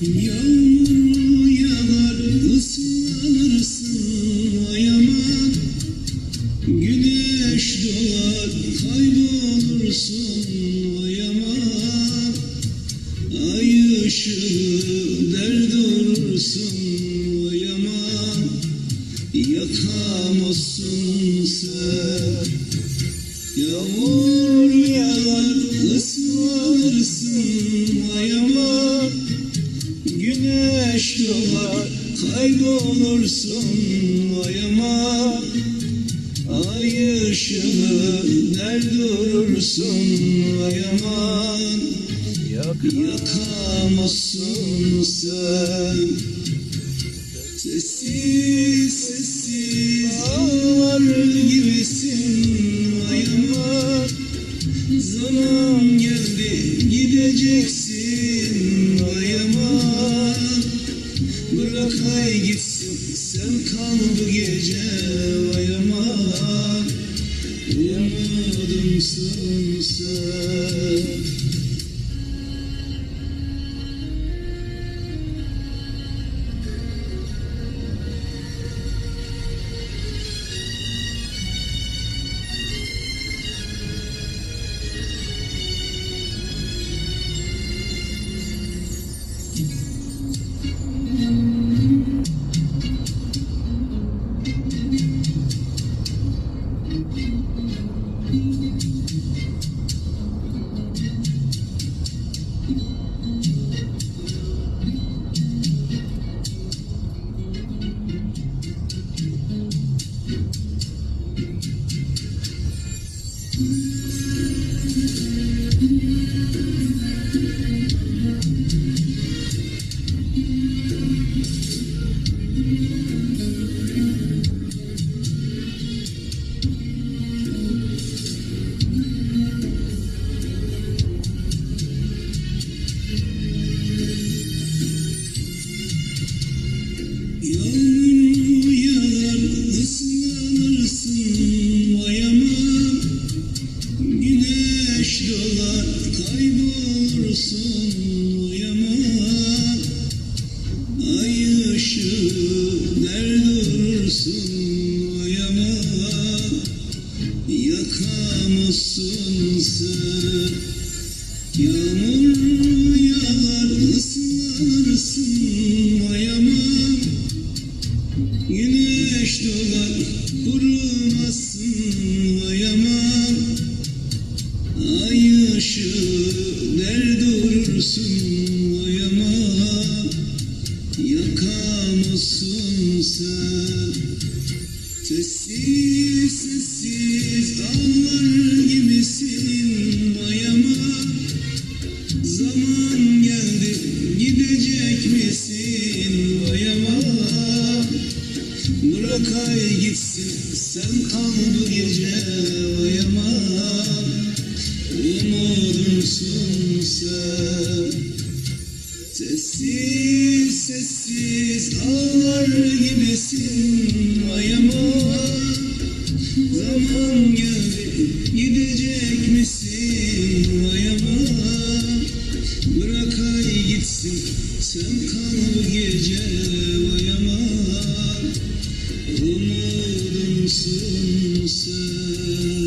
Yağmur yağar, ıslanırsın ay aman. Güneş doğar, kaybolursun ay aman. Ay ışığı dert olursun ay aman. Yakamazsın sen. Yağmur yağar, ıslanırsın ay aman. Güneş doğar, kaybolursun ay aman. Ay ışığı nerede durursun ay aman. Yakamazsın sen. Sessiz sessiz ağlar gibisin ay aman. Zaman geldi gideceksin ay aman. Bırak ay gitsin, sen kal bu gece ay aman. Umudumsun sen. Yağmur yağar, ıslanırsın ay aman. Güneş doğar, kaybolursun ay aman. Ay ışığı nerede durursun ay aman. Yakamazsın sen. Yağmur yağar, ıslanırsın ay aman. Güneş doğar, kurumazsın ay aman. Ay ışığı nerede durursun ay aman. Yakamazsın sen. Sessiz sessiz ağlar gibisin ay aman. Zaman geldi gidecek misin ay aman. Bırak ay gitsin, sen kal bu gece ay aman. Umudumsun sen. Sessiz sessiz ağlar gibisin ay aman. Zaman geldi gidecek misin ay aman. Bırak ay gitsin, sen kal bu gece ay aman. Umudumsun sen.